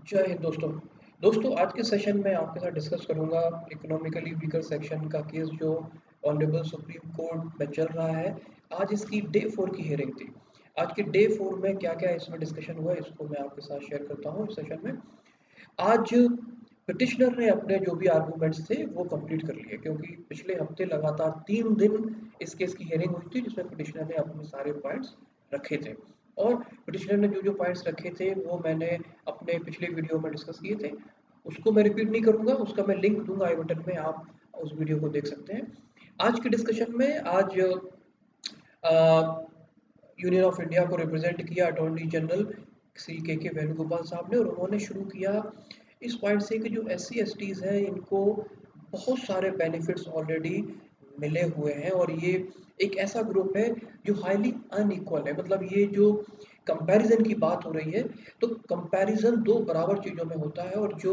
जय हिंद दोस्तों आज के सेशन में आपके साथ डिस्कस करूंगा इकोनॉमिकली वीकर सेक्शन का केस जो ऑनरेबल सुप्रीम कोर्ट में चल रहा है। आज इसकी डे 4 की हियरिंग थी। आज के डे 4 में क्या क्या इसमें डिस्कशन हुआ इसको मैं आपके साथ शेयर करता हूँ इस सेशन में। आज पिटिशनर ने अपने जो भी आर्गूमेंट्स थे वो कंप्लीट कर लिए, क्योंकि पिछले हफ्ते लगातार 3 दिन इस केस की हियरिंग हुई थी जिसमें पिटिशनर ने अपने सारे पॉइंट्स रखे थे। और पिटिशनर ने जो जो पॉइंट्स रखे थे वो मैंने अपने पिछले वीडियो में डिस्कस किए थे। उसको मैं रिपीट नहीं करूंगा, उसका मैं लिंक दूंगा आई बटन में, आप उस वीडियो को देख सकते हैं। आज के डिस्कशन में आज यूनियन ऑफ इंडिया को रिप्रेजेंट किया अटॉर्नी जनरल श्री के वेणुगोपाल साहब ने, और उन्होंने शुरू किया इस पॉइंट से कि जो SC STs हैं इनको बहुत सारे बेनिफिट्स ऑलरेडी मिले हुए हैं, और ये एक ऐसा ग्रुप है जो हाईली अनइक्वल है। मतलब ये जो कंपैरिजन की बात हो रही है तो कंपैरिजन दो बराबर चीज़ों में होता है, और जो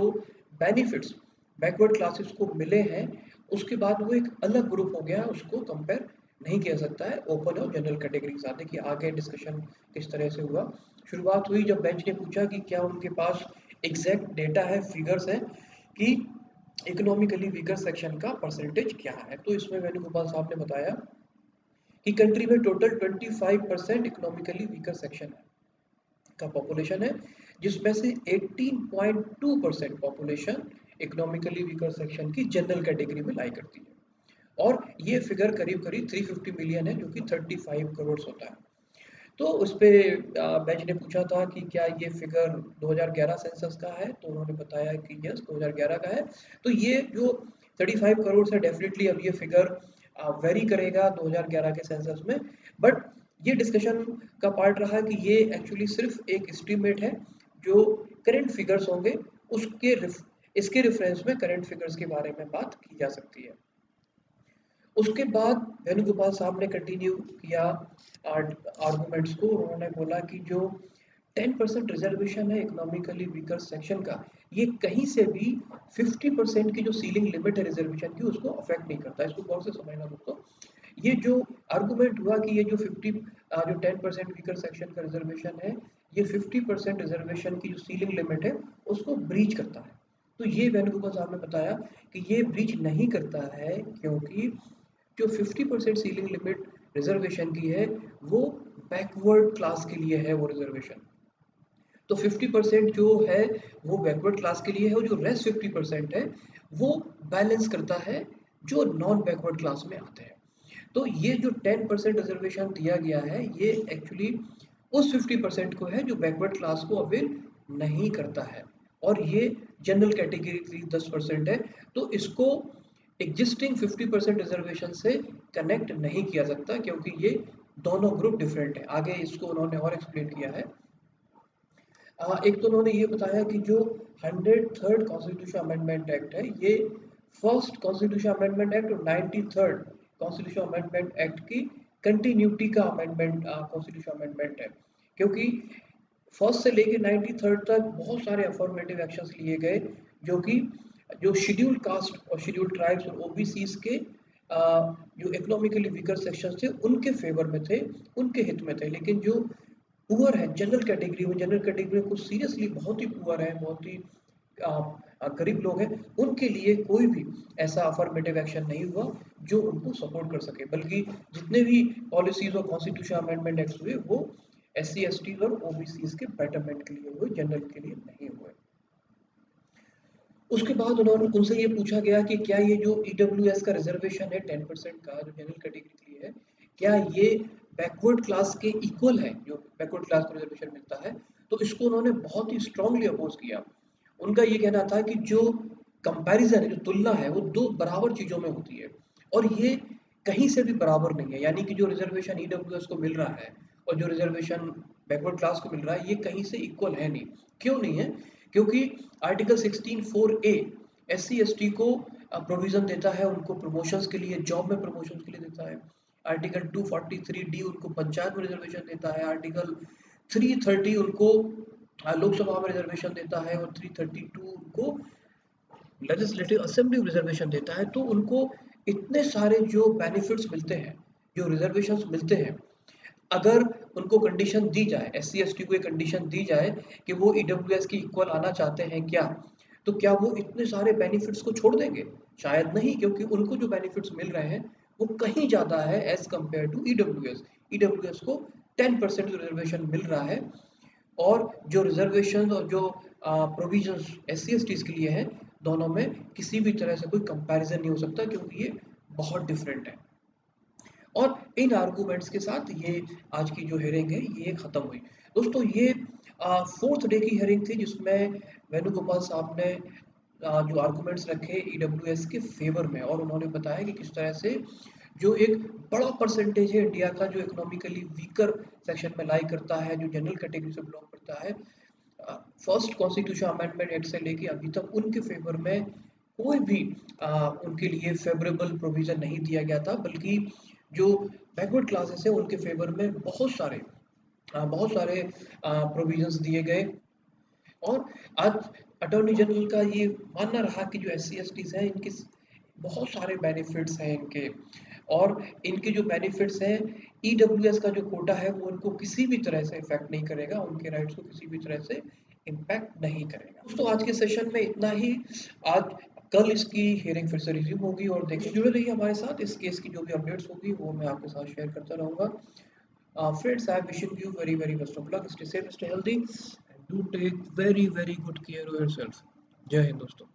बेनिफिट्स बैकवर्ड क्लासेस को मिले हैं उसके बाद वो एक अलग ग्रुप हो गया है, उसको कंपेयर नहीं किया सकता है ओपन और जनरल कैटेगरी के साथ। देखिए आगे डिस्कशन किस तरह से हुआ। शुरुआत हुई जब बेंच ने पूछा कि क्या उनके पास एग्जैक्ट डेटा है, फिगर्स है कि इकोनॉमिकली वीकर सेक्शन का परसेंटेज क्या है। तो इसमें वेणुगोपाल साहब ने बताया कि कंट्री में टोटल 25% इकोनॉमिकली वीकर सेक्शन का पॉपुलेशन है, जिसमें से 18.2% पॉपुलेशन इकोनॉमिकली वीकर सेक्शन की जनरल कैटेगरी में लाई करती है। और ये फिगर करीब करीब 350 मिलियन है, जो कि 35 करोड़ होता है। तो उस पे बेंच ने पूछा था कि क्या ये फिगर 2011 सेंसस का है, तो उन्होंने बताया कि यस 2011 का है। तो ये जो 35 करोड़ से डेफिनेटली अब ये फिगर वेरी करेगा 2011 के सेंसस में। बट ये डिस्कशन का पार्ट रहा कि ये एक्चुअली सिर्फ एक एस्टीमेट है, जो करंट फिगर्स होंगे उसके इसके रेफरेंस में करंट फिगर्स के बारे में बात की जा सकती है। उसके बाद वेणुगोपाल साहब ने कंटिन्यू किया आर्गूमेंट्स को। उन्होंने बोला कि जो 10% रिजर्वेशन है इकोनॉमिकली वीकर सेक्शन का, ये कहीं से भी 50% की जो सीलिंग लिमिट है रिजर्वेशन की उसको अफेक्ट नहीं करता। इसको गौर से समझना दोस्तों। ये जो आर्गूमेंट हुआ कि ये जो 10% वीकर सेक्शन का रिजर्वेशन है, ये 50% रिजर्वेशन की जो सीलिंग लिमिट है उसको ब्रीच करता है। तो ये वेणुगोपाल साहब ने बताया कि ये ब्रीच नहीं करता है, क्योंकि जो 50% सीलिंग लिमिट रिजर्वेशन की है वो बैकवर्ड क्लास के लिए है वो रिजर्वेशन। तो 50% जो है वो बैकवर्ड क्लास के लिए है, और जो रेस्ट 50% है वो बैलेंस करता है जो नॉन बैकवर्ड क्लास में आते हैं। तो ये जो 10% रिजर्वेशन दिया गया है ये एक्चुअली उस 50% को है जो बैकवर्ड क्लास को अवेल नहीं करता है, और ये जनरल कैटेगरी की 10% है। तो इसको एग्जिस्टिंग 50% रिजर्वेशन से कनेक्ट नहीं किया सकता, क्योंकि ये दोनों ग्रुप डिफरेंट है। आगे इसको उन्होंने और एक्सप्लेन किया है। एक तो उन्होंने ये बताया कि जो 103rd कॉन्स्टिट्यूशन अमेंडमेंट एक्ट है, ये फर्स्ट कॉन्स्टिट्यूशन अमेंडमेंट एक्ट और 93rd कॉन्स्टिट्यूशन अमेंडमेंट एक्ट की कंटिन्यूटी का अमेंडमेंट कॉन्स्टिट्यूशन अमेंडमेंट है। क्योंकि फर्स्ट से लेके 93rd तक बहुत सारे अफर्मेटिव एक्शंस लिए गए, जो कि जो शेड्यूल्ड कास्ट और शेड्यूल्ड ट्राइब्स और ओबीसीज के जो इकोनॉमिकली वीकर सेक्शंस थे उनके फेवर में थे, उनके हित में थे। लेकिन जो पुअर है जनरल कैटेगरी में कुछ सीरियसली बहुत ही पुअर है, बहुत ही गरीब लोग हैं, उनके लिए कोई भी ऐसा अफर्मेटिव एक्शन नहीं हुआ जो उनको सपोर्ट कर सके। बल्कि जितने भी पॉलिसीज और कॉन्स्टिट्यूशन अमेंडमेंट एक्ट हुए वो SC ST और OBCs के बेटरमेंट के लिए हुए, जनरल के लिए नहीं हुए। उसके बाद उन्होंने उनसे ये पूछा गया कि क्या ये जो EWS का रिजर्वेशन है 10% का जो जनरल कैटेगरी के लिए है, क्या ये बैकवर्ड क्लास के इक्वल है जो बैकवर्ड क्लास को रिजर्वेशन मिलता है। तो इसको उन्होंने बहुत ही स्ट्रांगली अपोज किया। उनका ये कहना था कि जो कंपैरिजन है, जो तुलना है, वो दो बराबर चीज़ों में होती है, और ये कहीं से भी बराबर नहीं है। यानी कि जो रिजर्वेशन EWS को मिल रहा है और जो रिजर्वेशन बैकवर्ड क्लास को मिल रहा है ये कहीं से इक्वल है नहीं। क्यों नहीं है? क्योंकि आर्टिकल 16(4)A SC ST को प्रोविजन देता है उनको प्रमोशंस के लिए, जॉब में प्रमोशंस के लिए देता है। आर्टिकल 243D उनको पंचायत में रिजर्वेशन देता है। आर्टिकल 330 उनको लोकसभा में रिजर्वेशन देता है, और 332 उनको लेजिस्लेटिव असेंबली रिजर्वेशन देता है। तो उनको इतने सारे जो बेनिफिट्स मिलते हैं, जो रिजर्वेशंस मिलते हैं, अगर उनको कंडीशन दी जाए, एससी एसटी को एक कंडीशन दी जाए कि वो ईडब्ल्यूएस की इक्वल आना चाहते हैं क्या, तो क्या वो इतने सारे बेनिफिट्स को छोड़ देंगे? शायद नहीं, क्योंकि उनको जो बेनिफिट्स मिल रहे हैं वो कहीं ज़्यादा है as compared to EWS. EWS को 10% रिजर्वेशन मिल रहा है, और जो रिजर्वेशन और जो provisions S C S Ts के लिए हैं, दोनों में किसी भी तरह से कोई कंपैरिजन नहीं हो सकता, क्योंकि ये बहुत डिफरेंट है। और इन आर्गूमेंट्स के साथ ये आज की जो हेयरिंग है ये खत्म हुई। दोस्तों, ये फोर्थ डे की हेयरिंग थी, जिसमें वेणुगोपाल साहब ने जो आर्गूमेंट्स रखे ईडब्ल्यूएस के फेवर में, और उन्होंने बताया कि किस तरह से जो एक बड़ा परसेंटेज है इंडिया का जो इकोनॉमिकली वीकर सेक्शन में लाई करता है, जो जनरल कैटेगरी से बिलोंग करता है, फर्स्ट कॉन्स्टिट्यूशन अमेंडमेंट एक्ट से लेके अभी तक उनके फेवर में कोई भी उनके लिए फेवरेबल प्रोविजन नहीं दिया गया था, बल्कि जो बैकवर्ड क्लासेस है उनके फेवर में बहुत सारे प्रोविजंस दिए गए। और आज अटॉर्नी जनरल का ये मानना रहा कि जो एस सी एस टीज हैं इनके बहुत सारे बेनिफिट्स हैं इनके, और इनके जो बेनिफिट्स हैं, ईडब्ल्यूएस का जो कोटा है वो उनको किसी भी तरह से इफेक्ट नहीं करेगा, उनके राइट्स को किसी भी तरह से इम्पैक्ट नहीं करेगा। दोस्तों, आज के सेशन में इतना ही। आज कल इसकी हियरिंग फिर से रिज्यूम होगी, और देखिए जुड़े रहिए हमारे साथ। इस केस की जो भी अपडेट्स होगी वो मैं आपके साथ शेयर करता रहूंगा। Friends, I'm wishing you very, very best of luck. Stay safe, stay healthy, and do take very, very good care of yourself. जय हिंद दोस्तों।